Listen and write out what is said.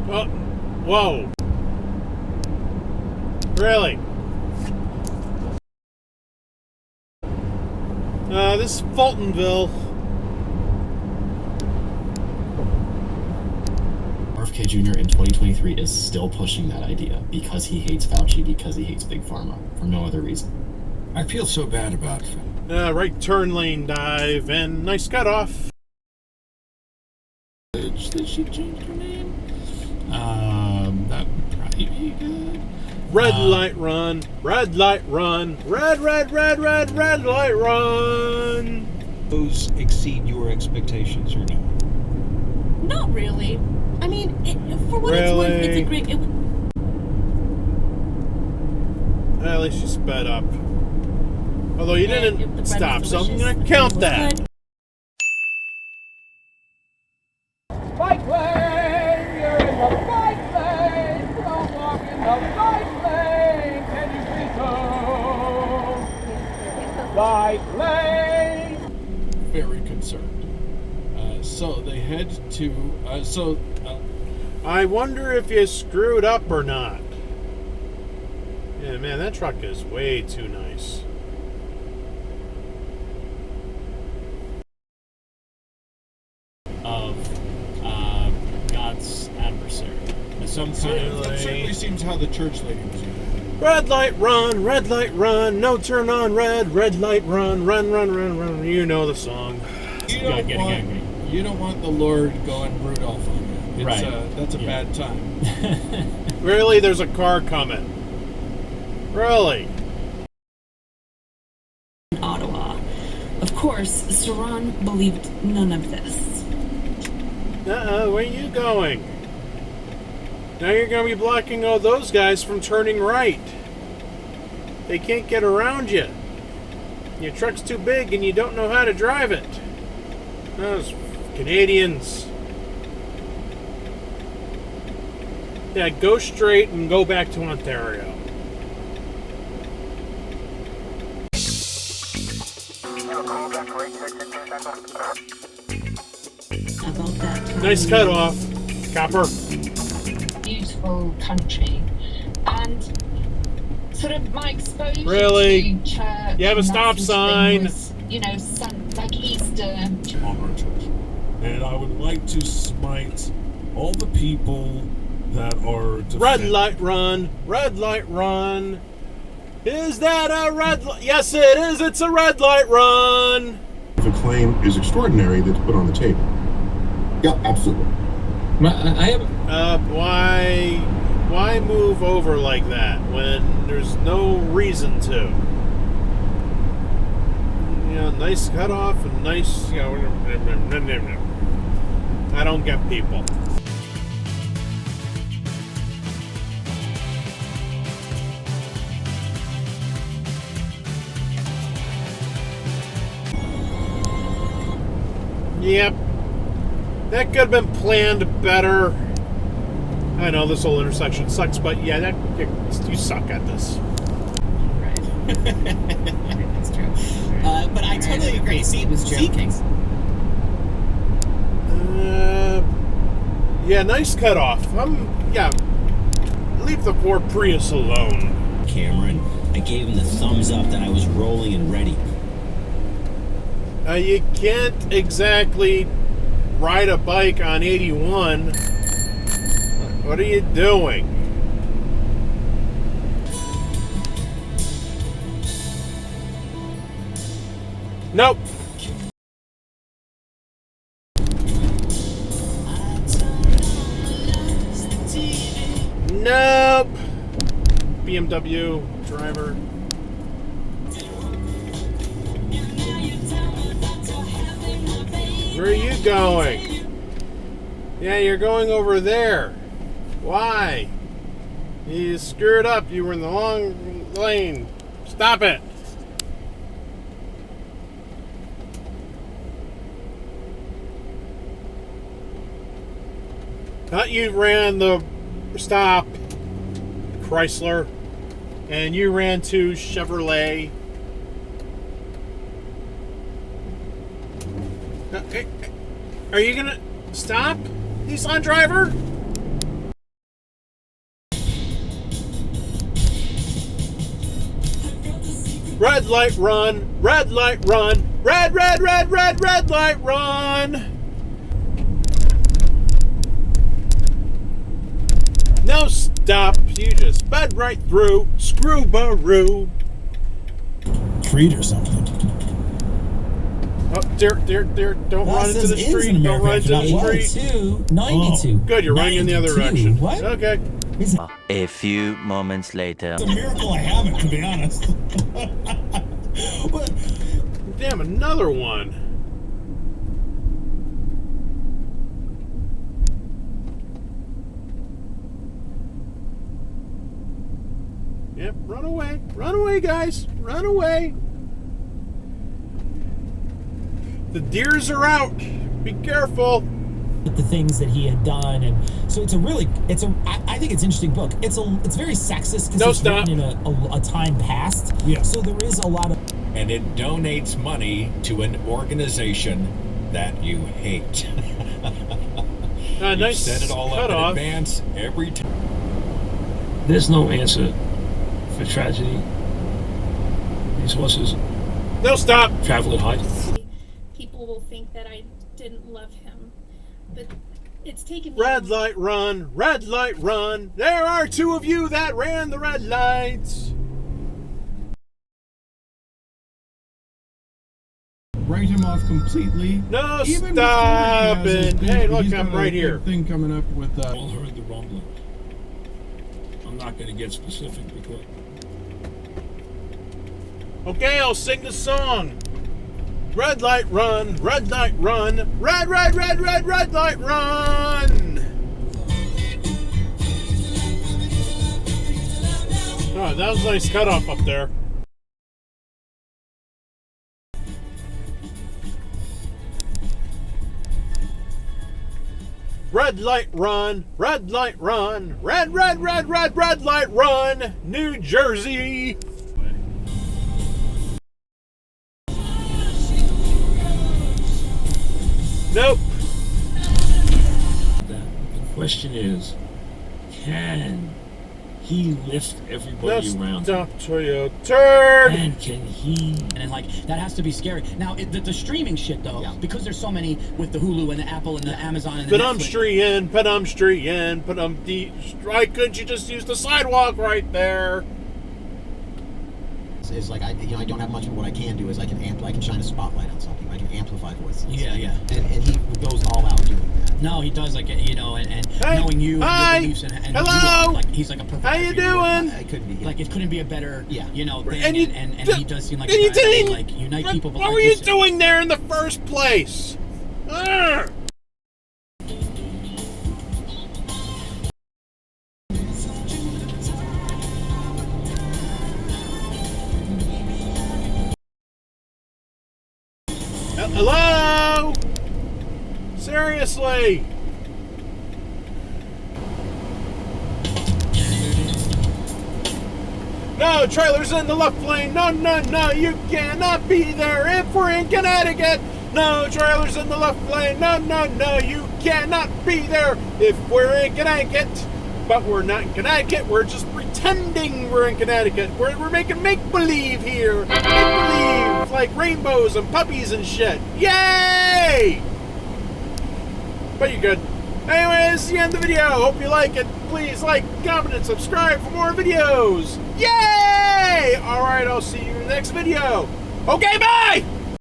Oh, whoa. Really? This is Fultonville. RFK Jr. in 2023 is still pushing that idea because he hates Fauci, because he hates Big Pharma, for no other reason. I feel so bad about it. Right turn lane dive and nice cutoff. Did she change her name? That would probably be good. Red light run, red light run, red light run. Those exceed your expectations or no? Not really. I mean, for what it's worth, it's a great... At least you sped up. Although you didn't stop, so I'm going to count that. Bike lane, you're in the bike lane. Don't walk in the bike lane. Can you please go? Bike lane. Very concerned. So they head to. I wonder if you screwed up or not. Yeah, man, that truck is way too nice. Of God's adversary. That certainly seems how the church lady was using it. Red light run, no turn on red light run, run. You know the song. You don't want the Lord going Rudolph on you. Right. That's a bad time. Really? There's a car coming. Really? Ottawa. Of course, Saran believed none of this. Where are you going? Now you're going to be blocking all those guys from turning right. They can't get around you. Your truck's too big and you don't know how to drive it. Those Canadians. Yeah, go straight and go back to Ontario. About that time. Nice cut off, copper. Beautiful country, and sort of my exposure Really? to church. You have a stop sign. Was, like Easter. And I would like to smite all the people that are Red light run, red light run. Is that a red light? Yes, it is. It's a red light run. If a claim is extraordinary, that's put on the table. Yeah, absolutely. Why move over like that when there's no reason to? Nice cutoff and nice, I don't get people. Yep. That could have been planned better. I know this whole intersection sucks, but yeah, you suck at this. Right. That's true. But I totally agree. See, was joking. Yeah, nice cutoff. Leave the poor Prius alone. Cameron, I gave him the thumbs up that I was rolling and ready. You can't exactly ride a bike on 81. What are you doing? Nope. Nope. BMW driver. Where are you going? Yeah, you're going over there. Why? You screwed up. You were in the wrong lane. Stop it. Not you ran the stop, Chrysler, and you ran to Chevrolet. Are you gonna... Stop, Nissan driver. Red light, run. Red light, run. Red light, run. No stop. You just sped right through. Screw-baroo. Treat or something. Oh, dear. Don't run into the street. Don't run into the street. 92. Good, you're running in the other direction. What? Okay. A few moments later. It's a miracle I haven't, to be honest. What? Damn, another one. Yep, run away. Run away, guys. Run away. The deers are out. Be careful. The things that he had done, and so I think it's an interesting book. It's very sexist because it's written in a time past. Yeah. So there is a lot of, and it donates money to an organization that you hate. Nice. Set it all up in advance every time. There's no answer for tragedy. These horses. No, stop. Travel at height. People will think that I didn't love him, but it's taken me. Red light, run. Red light, run. There are two of you that ran the red lights. Write him off completely. No, stop it. Hey, look, I'm right here. Thing coming up with. All heard the rumbling. I'm not going to get specific because. Okay, I'll sing the song. Red light, run. Red light, run. Red light, run. Oh, that was a nice cutoff up there. Red light, run. Red light, run. Red light, run. New Jersey. Nope. The question is, can he lift everybody around? Stop till you turn. And can he? and like that has to be scary. Now the streaming shit though, because there's so many with the Hulu and the Apple and the Amazon and the Pedestrian. Why couldn't you just use the sidewalk right there? Is like I don't have much of what I can do is I can shine a spotlight on something. I can amplify voices. Yeah. And he goes all out doing that. No, he does and hey, knowing you hi, and your beliefs and hello, who you are, like he's like a perfect. How you doing? It could be. Like it couldn't be a better, thing, and he does seem like a guy that will, like unite people. What were you doing there in the first place? Arrgh! Hello? Seriously? No, trailer's in the left lane. No, you cannot be there if we're in Connecticut. No, trailer's in the left lane. No, you cannot be there if we're in Connecticut. But we're not in Connecticut. We're just pretending we're in Connecticut. We're making make-believe here. Make-believe, like rainbows and puppies and shit. Yay! But you're good. Anyways, the end of the video. Hope you like it. Please like, comment, and subscribe for more videos. Yay! Alright, I'll see you in the next video. Okay, bye!